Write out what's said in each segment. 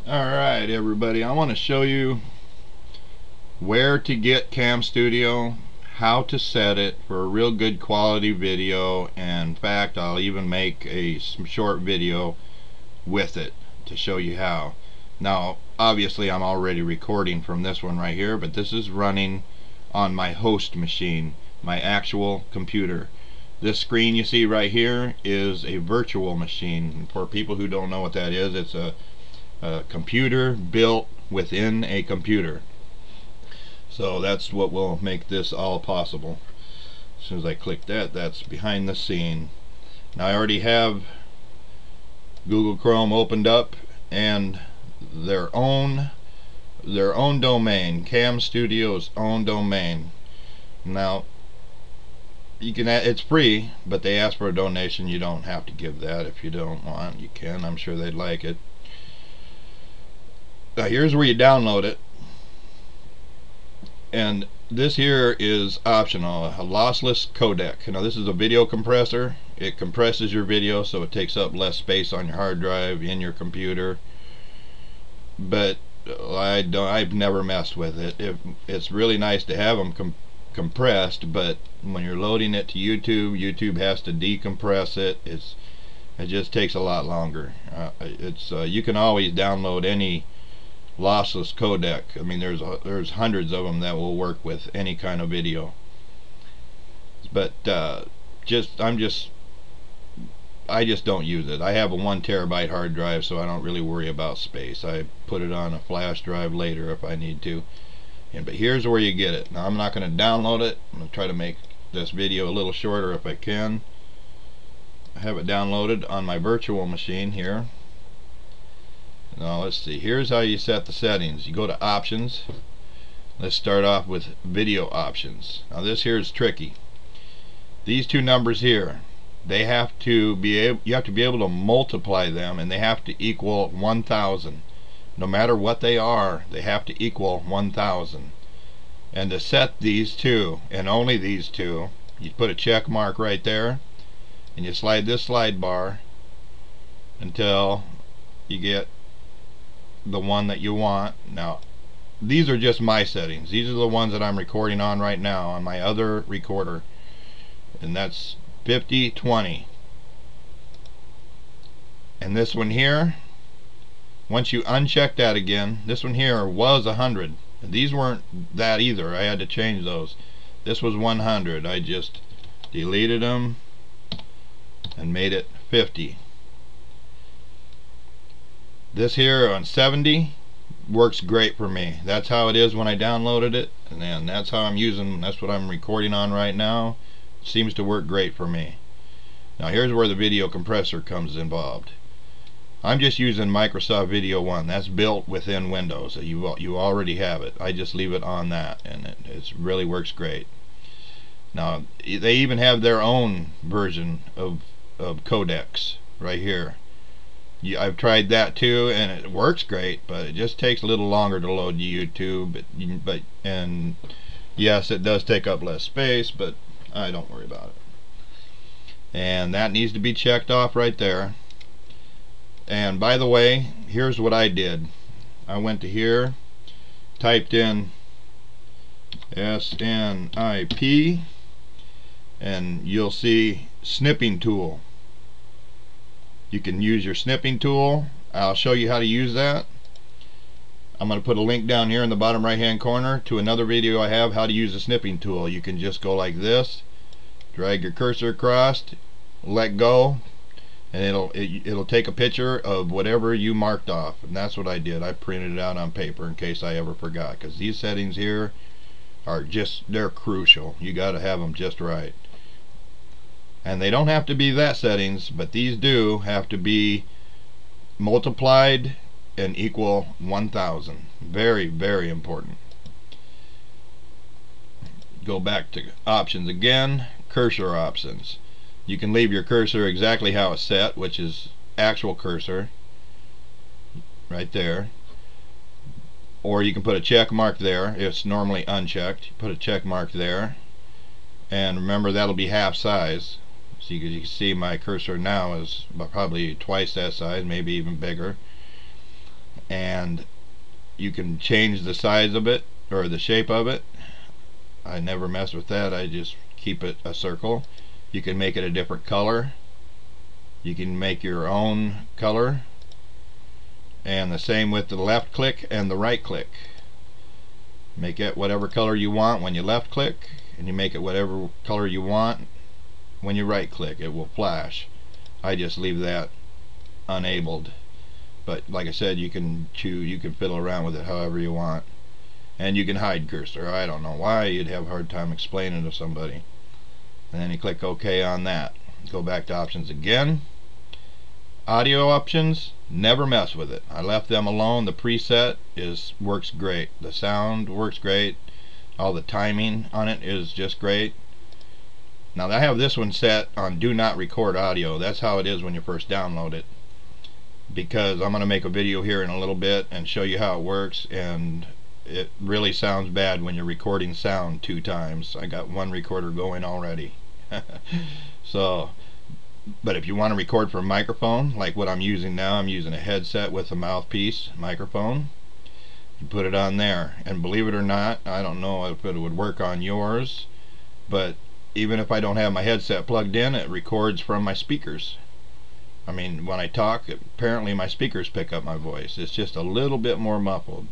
Alright everybody, I want to show you where to get CAMSTUDIO, how to set it for a real good quality video, and in fact I'll even make a short video with it to show you how. Now obviously I'm already recording from this one right here, but this is running on my host machine, my actual computer. This screen you see right here is a virtual machine. For people who don't know what that is, it's a computer built within a computer. So that's what will make this all possible. As soon as I click that, that's behind the scene. Now I already have Google Chrome opened up and their own domain, CAMSTUDIO's own domain. Now you can, it's free, but they ask for a donation. You don't have to give that if you don't want. You can. I'm sure they'd like it. Now here's where you download it, and this here is optional, a lossless codec. Now this is a video compressor. It compresses your video so it takes up less space on your hard drive in your computer, but I've never messed with it. It's really nice to have them compressed, but when you're loading it to YouTube has to decompress it. It just takes a lot longer. You can always download any lossless codec. I mean, there's hundreds of them that will work with any kind of video, but I just don't use it. I have a 1 terabyte hard drive, so I don't really worry about space. I put it on a flash drive later if I need to. But here's where you get it. Now I'm not going to download it. I'm going to try to make this video a little shorter if I can. I have it downloaded on my virtual machine here. Now let's see, here's how you set the settings. You go to options. Let's start off with video options. Now this here is tricky. These two numbers here, they have to be you have to be able to multiply them, and they have to equal 1000. No matter what they are, they have to equal 1000. And to set these two, and only these two, you put a check mark right there, and you slide this slide bar until you get the one that you want. Now these are just my settings. These are the ones that I'm recording on right now on my other recorder, and that's 50/20. And this one here, once you uncheck that again, this one here was 100. And these weren't that either. I had to change those. This was 100. I just deleted them and made it 50. This here on 70 works great for me. That's how it is when I downloaded it, and then that's how I'm using, that's what I'm recording on right now. It seems to work great for me. Now here's where the video compressor comes involved. I'm just using Microsoft Video 1. That's built within Windows. You already have it. I just leave it on that, and it really works great. Now they even have their own version of codecs right here. I've tried that too, and it works great, but it just takes a little longer to load to YouTube. And yes, it does take up less space, but I don't worry about it. And that needs to be checked off right there. And by the way, here's what I did. I went to here, typed in SNIP, and you'll see snipping tool. You can use your snipping tool. I'll show you how to use that. I'm going to put a link down here in the bottom right hand corner to another video I have, how to use a snipping tool. You can just go like this, drag your cursor across, let go, and it'll take a picture of whatever you marked off. And that's what I did. I printed it out on paper in case I ever forgot, because these settings here are they're crucial. You got to have them just right. And they don't have to be that settings, but these do have to be multiplied and equal 1000. Very, very important. Go back to options again, cursor options. You can leave your cursor exactly how it's set, which is actual cursor right there, or you can put a check mark there. It's normally unchecked. Put a check mark there, and remember that'll be half size. So you can see my cursor now is probably twice that size, maybe even bigger. And you can change the size of it or the shape of it. I never mess with that. I just keep it a circle. You can make it a different color. You can make your own color. And the same with the left click and the right click. Make it whatever color you want when you left click, and you make it whatever color you want when you right click. It will flash. I just leave that enabled. But like I said, you can fiddle around with it however you want. And you can hide cursor. I don't know why you'd have a hard time explaining to somebody. And then you click OK on that. Go back to options again. Audio options, never mess with it. I left them alone. The preset works great. The sound works great. All the timing on it is just great. Now I have this one set on do not record audio. That's how it is when you first download it, because I'm going to make a video here in a little bit and show you how it works, and it really sounds bad when you're recording sound 2 times. I got one recorder going already. So, but if you want to record from a microphone, like what I'm using now, I'm using a headset with a mouthpiece microphone. You put it on there, and believe it or not, I don't know if it would work on yours, but even if I don't have my headset plugged in, it records from my speakers. I mean, when I talk, apparently my speakers pick up my voice. It's just a little bit more muffled.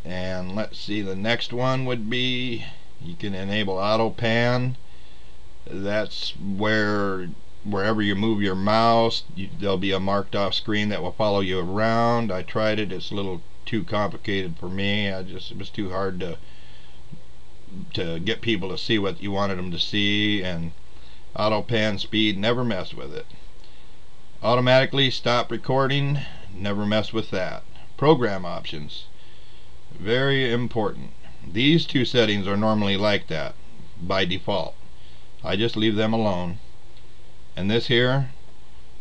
And let's see, the next one would be, you can enable auto pan. That's wherever you move your mouse, there'll be a marked off screen that will follow you around. I tried it. It's a little too complicated for me. It was too hard to get people to see what you wanted them to see. And auto pan speed, never mess with it. Automatically stop recording, never mess with that. Program options, very important. These 2 settings are normally like that by default. I just leave them alone. And this here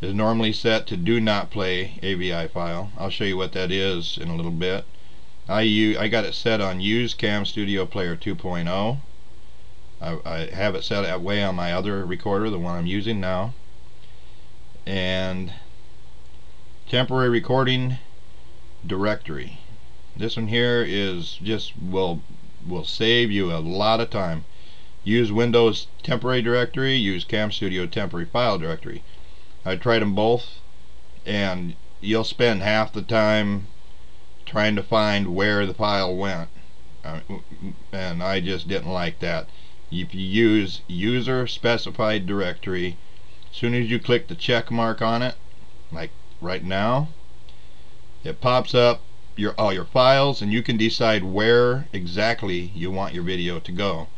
is normally set to do not play AVI file. I'll show you what that is in a little bit. I got it set on use CAMSTUDIO Player 2.0. I have it set that way on my other recorder, the one I'm using now. And temporary recording directory. This one here is just will save you a lot of time. Use Windows temporary directory, use CAMSTUDIO temporary file directory. I tried them both, and you'll spend half the time trying to find where the file went, and I just didn't like that. If you use user specified directory, as soon as you click the check mark on it, like right now, it pops up all your files, and you can decide where exactly you want your video to go.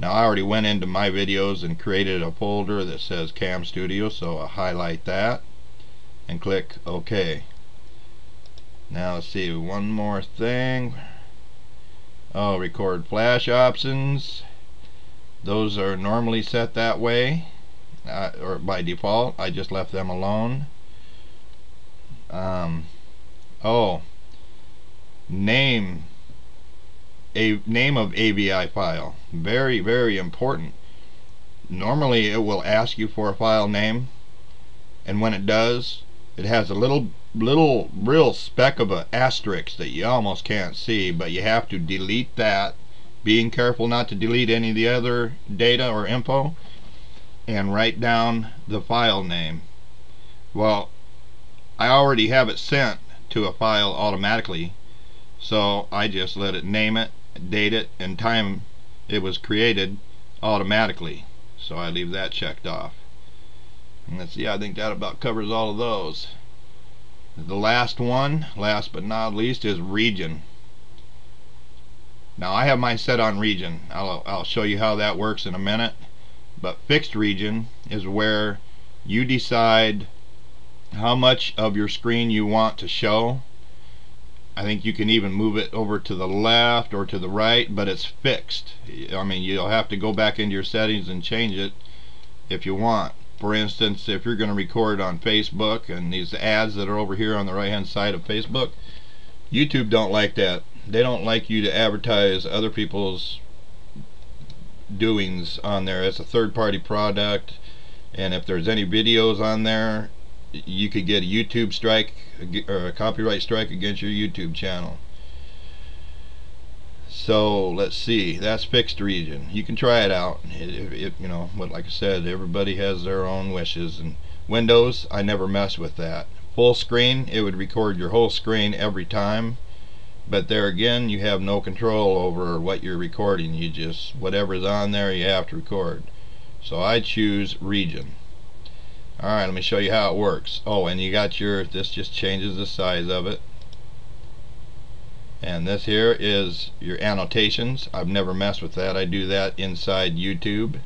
Now I already went into my videos and created a folder that says CAMSTUDIO, so I'll highlight that and click OK. Now let's see, one more thing. Record flash options. Those are normally set that way, or by default. I just left them alone. Name of AVI file, very, very important. Normally it will ask you for a file name, and when it does, it has a little real speck of an asterisk that you almost can't see, but you have to delete that, being careful not to delete any of the other data or info, and write down the file name. Well, I already have it sent to a file automatically, so I just let it name it, date it, and time it was created automatically. So I leave that checked off. And let's see, I think that about covers all of those. The last one, last but not least, is region. Now I have mine set on region. I'll show you how that works in a minute. But fixed region is where you decide how much of your screen you want to show. I think you can even move it over to the left or to the right, but it's fixed. I mean, you'll have to go back into your settings and change it if you want. For instance, if you're going to record on Facebook, and these ads that are over here on the right hand side of Facebook, YouTube don't like that. They don't like you to advertise other people's doings on there. It's a third-party product, and if there's any videos on there, you could get a YouTube strike or a copyright strike against your YouTube channel. So let's see, that's fixed region. You can try it out. You know, but like I said, everybody has their own wishes. And Windows, I never mess with that. Full screen, it would record your whole screen every time, but there again, you have no control over what you're recording. You just, whatever's on there, you have to record. So I choose region. Alright, let me show you how it works. Oh, and you got your, this just changes the size of it. And this here is your annotations. I've never messed with that. I do that inside YouTube.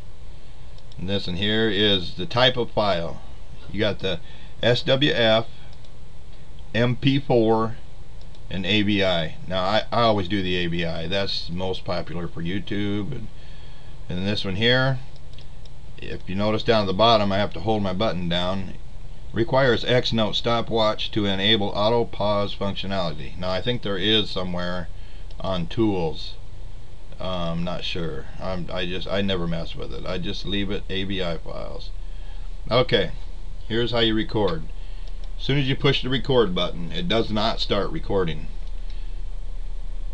And this in here is the type of file. You got the SWF, MP4, and AVI. Now I always do the AVI. That's most popular for YouTube. And this one here, if you notice down at the bottom, I have to hold my button down. Requires X note stopwatch to enable auto pause functionality. Now I think there is somewhere on tools. I'm not sure. I never mess with it. I just leave it AVI files. Okay, here's how you record. As soon as you push the record button, it does not start recording.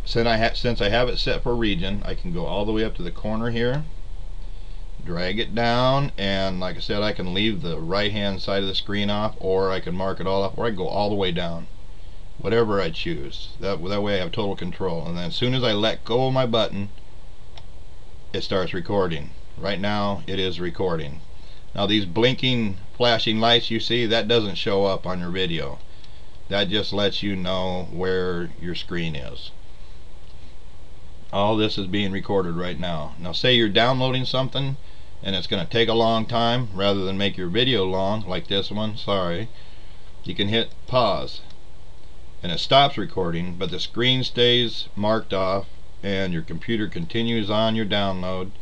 Since I have it set for region, I can go all the way up to the corner here, drag it down, and like I said, I can leave the right hand side of the screen off, or I can mark it all off, or I can go all the way down, whatever I choose. That way I have total control. And then as soon as I let go of my button, it starts recording. Right now it is recording. Now these blinking flashing lights you see, that doesn't show up on your video. That just lets you know where your screen is. All this is being recorded right now. Now say you're downloading something and it's going to take a long time, rather than make your video long like this one, sorry, you can hit pause and it stops recording, but the screen stays marked off and your computer continues on your download.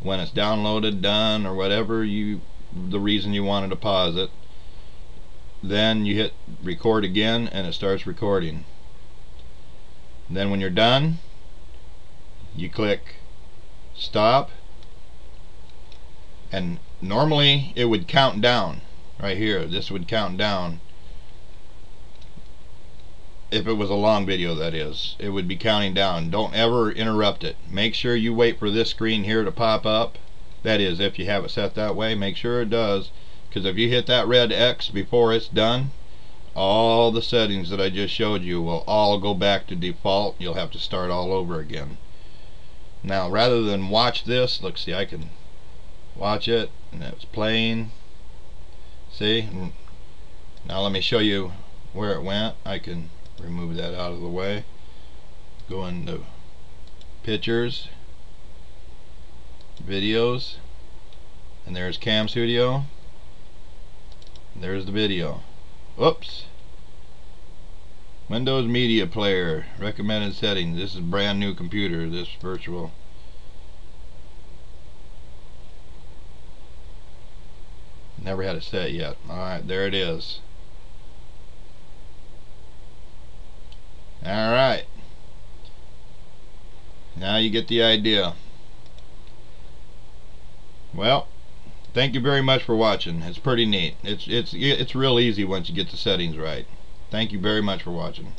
When it's downloaded, done, or whatever the reason you wanted to pause it, then you hit record again and it starts recording. Then when you're done, you click stop, and normally it would count down right here. This would count down. If it was a long video, that is, it would be counting down. Don't ever interrupt it. Make sure you wait for this screen here to pop up. That is, if you have it set that way, make sure it does, because if you hit that red X before it's done, all the settings that I just showed you will all go back to default. You'll have to start all over again. Now rather than watch this, look, see, I can watch it and it's playing. See? Now let me show you where it went. I can remove that out of the way. Go into pictures, videos, and there's CAMSTUDIO. There's the video. Oops. Windows Media Player, recommended settings. This is brand new computer, this virtual. Never had it set yet. Alright, there it is. Alright. Now you get the idea. Well, thank you very much for watching. It's pretty neat. It's real easy once you get the settings right. Thank you very much for watching.